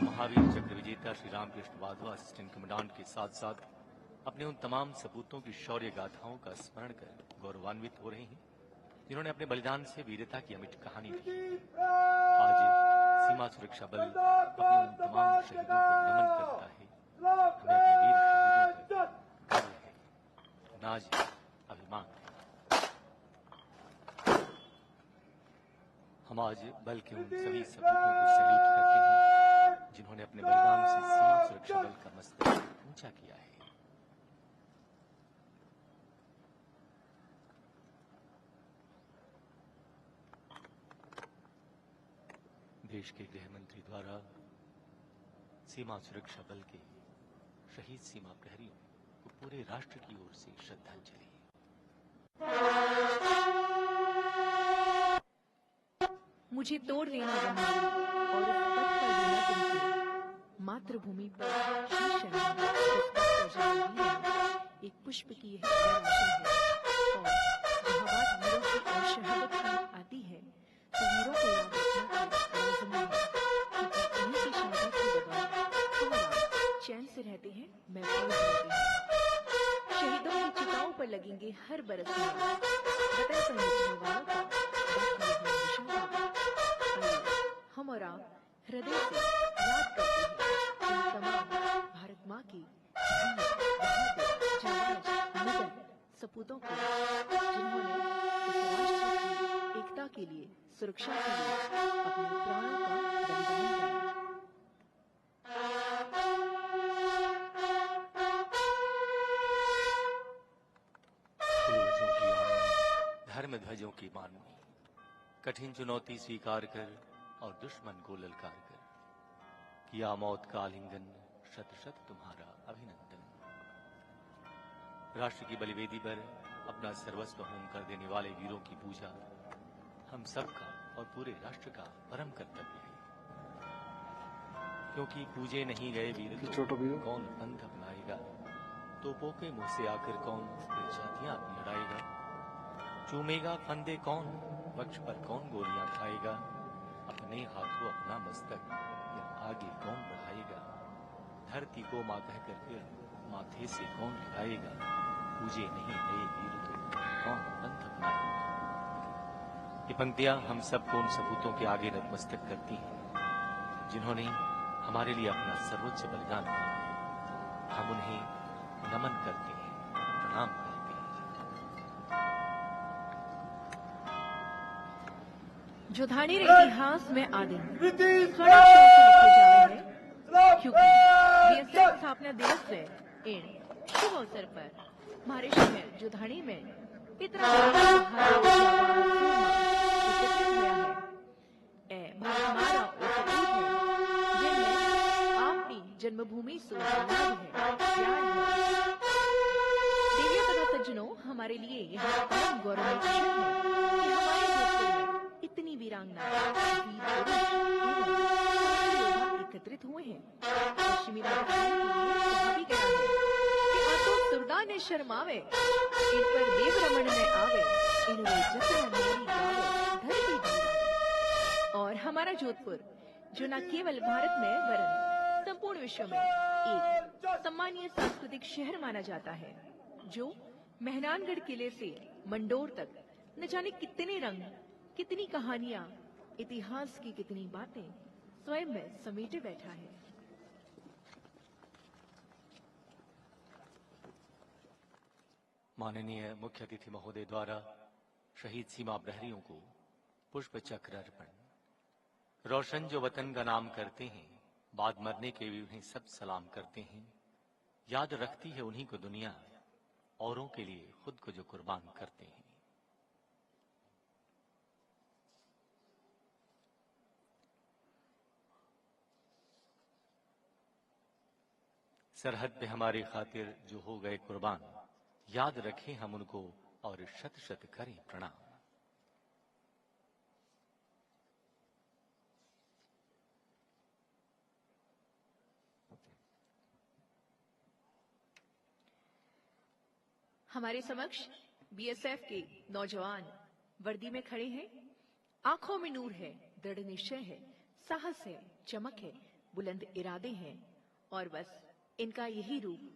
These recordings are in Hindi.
महावीर चक्र विजेता श्री रामकृष्ण वाधवा असिस्टेंट कमांडेंट के साथ साथ अपने उन तमाम सपूतों की शौर्य गाथाओं का स्मरण कर गौरवान्वित हो रहे हैं जिन्होंने अपने बलिदान से वीरता की अमिट कहानी लिखी। आज सीमा सुरक्षा बल अपने उन तमाम शहीदों को नमन करता है। हमें अपने वीर शहीदों पर गर्व है, नाज है, अभिमान है। हम आज बल के उन सभी सपूतों को सैल्यूट करते हैं जिन्होंने अपने बलिदान से सीमा सुरक्षा बल का मस्तक ऊंचा किया है। देश के गृह मंत्री द्वारा सीमा सुरक्षा बल के शहीद सीमा प्रहरियों को पूरे राष्ट्र की ओर से श्रद्धांजलि। मुझे तोड़ देना जहां और उस पथ पर देना तुमसे, मातृभूमि पर शीश एक पुष्प की है और जहां बात वीरों की और शहादत की आती है तो वीरों को याद रखना लाजमी है, क्योंकि उन्हीं की शहादत के बगैर हम चैन से रहते हैं, महफूज रहते हैं। शहीदों की चिताओं पर लगेंगे हर बरस में वतन पर बचने वालों का हम और आप हृदय से याद करते हैं उन तमाम भारत माँ की बहादुर सपूतों को जिन्होंने इस राष्ट्र की एकता के लिए, सुरक्षा के लिए अपने प्राणों का बलिदान दिया। धर्म ध्वजों की मान में कठिन चुनौती स्वीकार कर और दुश्मन को ललकार कर किया मौत का आलिंगन, शत शत तुम्हारा अभिनंदन। राष्ट्र की बलिवेदी पर अपना सर्वस्व होम कर देने वाले वीरों की पूजा हम सबका और पूरे राष्ट्र का परम कर्तव्य है, क्योंकि पूजे नहीं गए वीर तो कौन पंथ अपनाएगा, तोपों के मुंह से आकर कौन फिर जातियां अपनी लड़ाएगा, चूमेगा फंदे कौन, वक्ष पर कौन गोलियां खाएगा, अपने हाथों अपना मस्तक या आगे कौन बढ़ाएगा, धरती को मां कहकर फिर माथे से कौन गिराएगा, पूजे नहीं गए वीर तो कौन पंथ अपनाएगा। ये पंक्तियां हम सबको उन सपूतों के आगे नतमस्तक करती हैं जिन्होंने हमारे लिए अपना सर्वोच्च बलिदान दिया। हम उन्हें नमन करते हैं, प्रणाम करते हैं। जोधानी इतिहास में आदिम खड़ा शब्द लिखे जावे हैं, क्योंकि बीएसएफ स्थापना दिवस से इन शुभ अवसर पर हमारे शहर जोधानी में इतना आपकी जन्मभूमि से प्यार है। देवियों तथा सज्जनों, हमारे लिए यह परम गौरव है कि हमारे जोधपुर में इतनी वीरांगना एकत्रित हुए हैं। पश्चिमी राजस्थान के लिए भी गया है कि आतो दुर्गा ने शर्मावे, इन पर देव रमन में आवे, इन जतन गावे धरती धरा। और हमारा जोधपुर जो न केवल भारत में वरन संपूर्ण विश्व में एक सम्मानीय सांस्कृतिक शहर माना जाता है, जो मेहरानगढ़ किले से मंडोर तक न जाने कितने रंग, कितनी कहानियां, इतिहास की कितनी बातें स्वयं में समेटे बैठा है। माननीय मुख्य अतिथि महोदय द्वारा शहीद सीमा प्रहरियों को पुष्प चक्र अर्पण। रोशन जो वतन का नाम करते हैं, बाद मरने के भी उन्हें सब सलाम करते हैं। याद रखती है उन्हीं को दुनिया, औरों के लिए खुद को जो कुर्बान करते हैं। सरहद पे हमारी खातिर जो हो गए कुर्बान, याद रखें हम उनको और शत शत करें प्रणाम। हमारे समक्ष बीएसएफ के नौजवान वर्दी में खड़े हैं। आंखों में नूर है, दृढ़ निश्चय है, साहस है, चमक है, बुलंद इरादे हैं और बस इनका यही रूप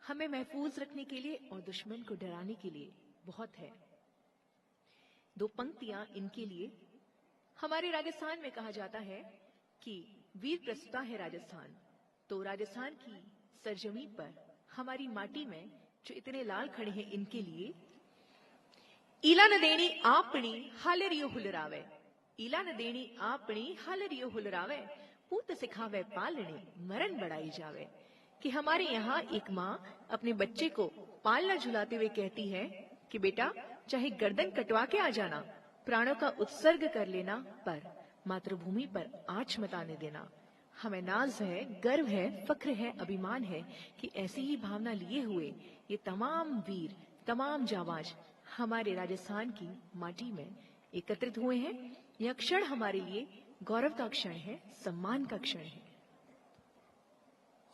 हमें महफूज रखने के लिए और दुश्मन को डराने के लिए बहुत है। दो पंक्तियां इनके लिए। हमारे राजस्थान में कहा जाता है कि वीर प्रस्तुता है राजस्थान, तो राजस्थान की सरजमीन पर हमारी माटी में जो इतने लाल खड़े हैं इनके लिए। ईला न देनी आपनी हालरियो हुलरावे, ईला न देनी आपनी हालरियो हुलरावे, पूत सिखावे पालने मरण बढ़ाई जावे। कि हमारे यहाँ एक माँ अपने बच्चे को पालना झुलाते हुए कहती है कि बेटा चाहे गर्दन कटवा के आ जाना, प्राणों का उत्सर्ग कर लेना, पर मातृभूमि पर आंच मत आने देना। हमें नाज है, गर्व है, फख्र है, अभिमान है कि ऐसी ही भावना लिए हुए ये तमाम वीर, तमाम जाबाज हमारे राजस्थान की माटी में एकत्रित हुए हैं। यह क्षण हमारे लिए गौरव का क्षण है, सम्मान का क्षण है।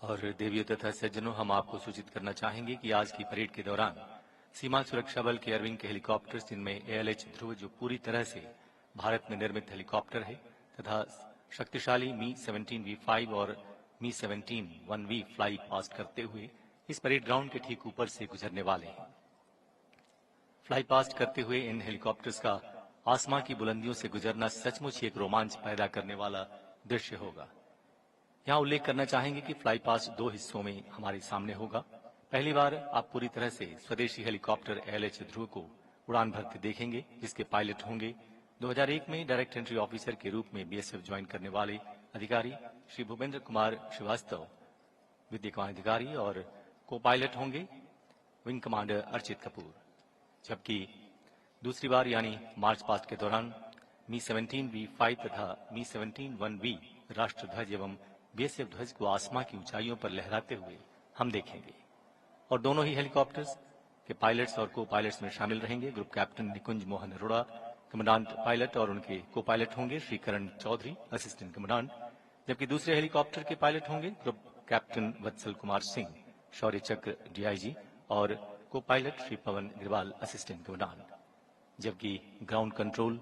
और देवियों तथा सज्जनों, हम आपको सूचित करना चाहेंगे कि आज की परेड के दौरान सीमा सुरक्षा बल के अरविंद के हेलीकॉप्टर्स, जिनमें ALH ध्रुव जो पूरी तरह से भारत में निर्मित हेलीकॉप्टर है, तथा शक्तिशाली Mi-17V5 और Mi-17-1V फ्लाई पास्ट करते हुए इस परेड ग्राउंड के ठीक ऊपर से गुजरने वाले हैं। फ्लाई पास्ट करते हुए इन हेलीकॉप्टर्स का आसमां की बुलंदियों से गुजरना सचमुच एक रोमांच पैदा करने वाला दृश्य होगा। यहाँ उल्लेख करना चाहेंगे कि फ्लाई पास्ट दो हिस्सों में हमारे सामने होगा। पहली बार आप पूरी तरह से स्वदेशी हेलीकॉप्टर ALH ध्रुव को उड़ान भरते देखेंगे, जिसके पायलट होंगे 2001 में डायरेक्ट एंट्री ऑफिसर के रूप में BSF ज्वाइन करने वाले अधिकारी श्री भूपेंद्र कुमार श्रीवास्तव, विद्यमान अधिकारी, और को पायलट होंगे विंग कमांडर अर्चित कपूर। जबकि दूसरी बार यानी मार्च पास्ट के दौरान Mi-17V5 तथा Mi-17-1V राष्ट्र ध्वज एवं BSF ध्वज को आसमां की ऊंचाइयों पर लहराते हुए हम देखेंगे। और दोनों ही हेलीकॉप्टर्स के पायलट्स और को पायलट्स में शामिल रहेंगे ग्रुप कैप्टन निकुंज मोहन अरोड़ा, कमांडेंट पायलट, और उनके को पायलट होंगे श्री करण चौधरी, असिस्टेंट कमांडेंट। जबकि दूसरे हेलीकॉप्टर के पायलट होंगे ग्रुप कैप्टन वत्सल कुमार सिंह, शौर्य चक्र DIG, और को pilot Shri Pawan Agarwal, assistant commandant. जबकि ग्राउंड कंट्रोल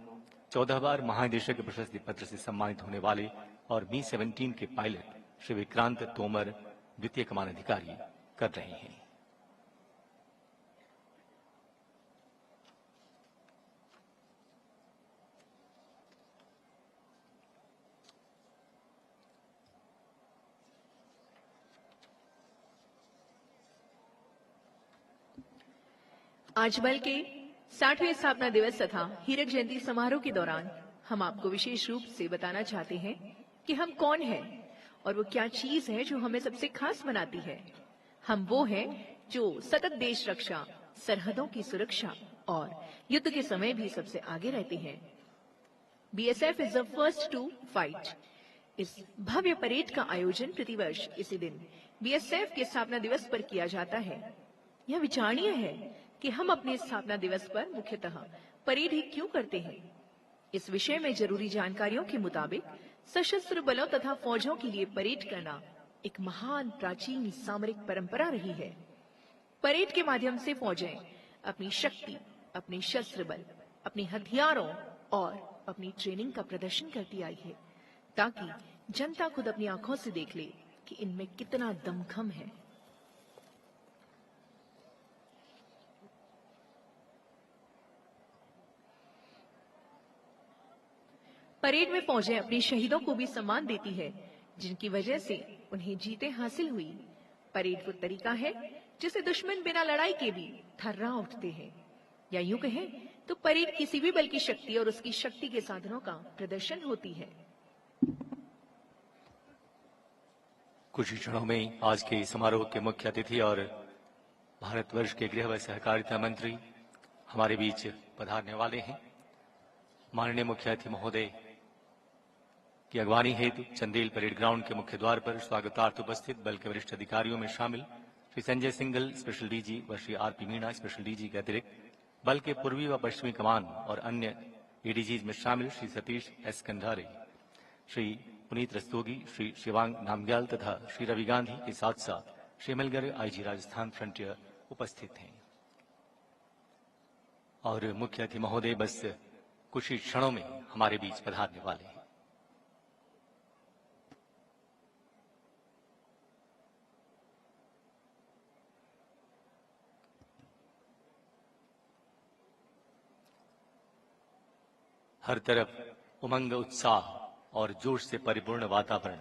14 बार महानिदेशक के प्रशस्ति पत्र से सम्मानित होने वाले और Mi-17 के पायलट श्री विक्रांत तोमर, द्वितीय कमान अधिकारी, कर रहे हैं। आज बल के 60वें स्थापना दिवस तथा हीरक जयंती समारोह के दौरान हम आपको विशेष रूप से बताना चाहते हैं कि हम कौन हैं और वो क्या चीज है जो हमें सबसे खास बनाती है। हम वो हैं जो सतत देश रक्षा, सरहदों की सुरक्षा और युद्ध के समय भी सबसे आगे रहते हैं। BSF is the first to fight. इस भव्य परेड का आयोजन प्रतिवर्ष इसी दिन BSF के स्थापना दिवस पर किया जाता है। यह विचारणीय है कि हम अपने स्थापना दिवस पर मुख्यतः परेड ही क्यों करते हैं। इस विषय में जरूरी जानकारियों के मुताबिक सशस्त्र बलों तथा फौजों के लिए परेड करना एक महान प्राचीन सामरिक परंपरा रही है। परेड के माध्यम से फौजें अपनी शक्ति, अपने शस्त्र बल, अपने हथियारों और अपनी ट्रेनिंग का प्रदर्शन करती आई है, ताकि जनता खुद अपनी आंखों से देख ले कि इनमें कितना दमखम है। परेड में फौजें अपने शहीदों को भी सम्मान देती है, जिनकी वजह से उन्हें जीतें हासिल हुई। परेड वो तरीका है जिसे दुश्मन बिना लड़ाई के भी थर्रा उठते हैं, या यूं कहें तो परेड किसी भी बल की शक्ति और उसकी शक्ति के साधनों का प्रदर्शन होती है। कुछ ही क्षणों में आज के समारोह के मुख्य अतिथि और भारतवर्ष के गृह व सहकारिता मंत्री हमारे बीच पधारने वाले हैं। माननीय मुख्य अतिथि महोदय की अगवानी हेतु चंदेल परेड ग्राउंड के मुख्य द्वार पर स्वागतार्थ उपस्थित बल के वरिष्ठ अधिकारियों में शामिल श्री संजय सिंघल, स्पेशल DG, व Shri RP Meena, special DG के अतिरिक्त बल के पूर्वी व पश्चिमी कमान और अन्य ADGs में शामिल श्री सतीश S कंधारे, श्री पुनीत रस्तोगी, श्री शिवांग नामग्याल तथा श्री रवि गांधी के साथ साथ श्री मिलगर IG राजस्थान फ्रंटियर उपस्थित हैं। और मुख्य अतिथि महोदय बस कुछ ही क्षणों में हमारे बीच पधारने वाले हैं। हर तरफ उमंग, उत्साह और जोश से परिपूर्ण वातावरण।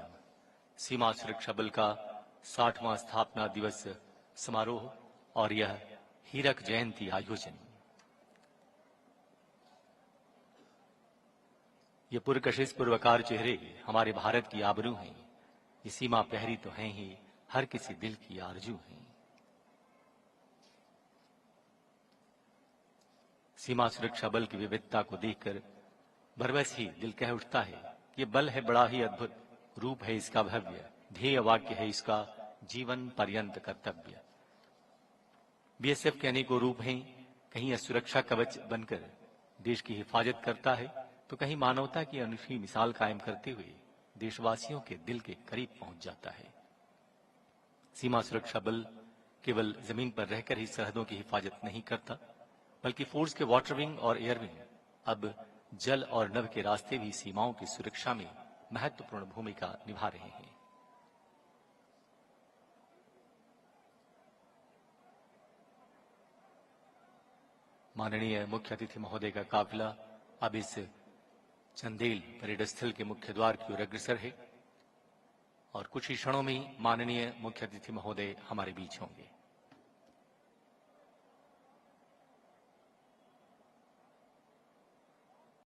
सीमा सुरक्षा बल का 60वां स्थापना दिवस समारोह और यह हीरक जयंती आयोजन। ये पुरकशिश पूर्वकार चेहरे हमारे भारत की आबरू हैं। ये सीमा प्रहरी तो हैं ही, हर किसी दिल की आरजू हैं। सीमा सुरक्षा बल की विविधता को देखकर बरबस ही दिल कह उठता है कि ये बल है बड़ा ही अद्भुत, रूप है इसका भव्य, ध्येय वाक्य है इसका जीवन पर्यंत कर्तव्य। बीएसएफ के अनेकों रूप हैं, कहीं यह सुरक्षा कवच बनकर देश की हिफाजत करता है, तो कहीं मानवता की अनूठी मिसाल कायम करते हुए देशवासियों के दिल के करीब पहुंच जाता है। सीमा सुरक्षा बल केवल जमीन पर रहकर ही सरहदों की हिफाजत नहीं करता, बल्कि फोर्स के वाटर विंग और एयर विंग अब जल और नभ के रास्ते भी सीमाओं की सुरक्षा में महत्वपूर्ण भूमिका निभा रहे हैं। माननीय मुख्य अतिथि महोदय का काफिला अब इस चंदेल परेड स्थल के मुख्य द्वार की ओर अग्रसर है और कुछ ही क्षणों में माननीय मुख्य अतिथि महोदय हमारे बीच होंगे।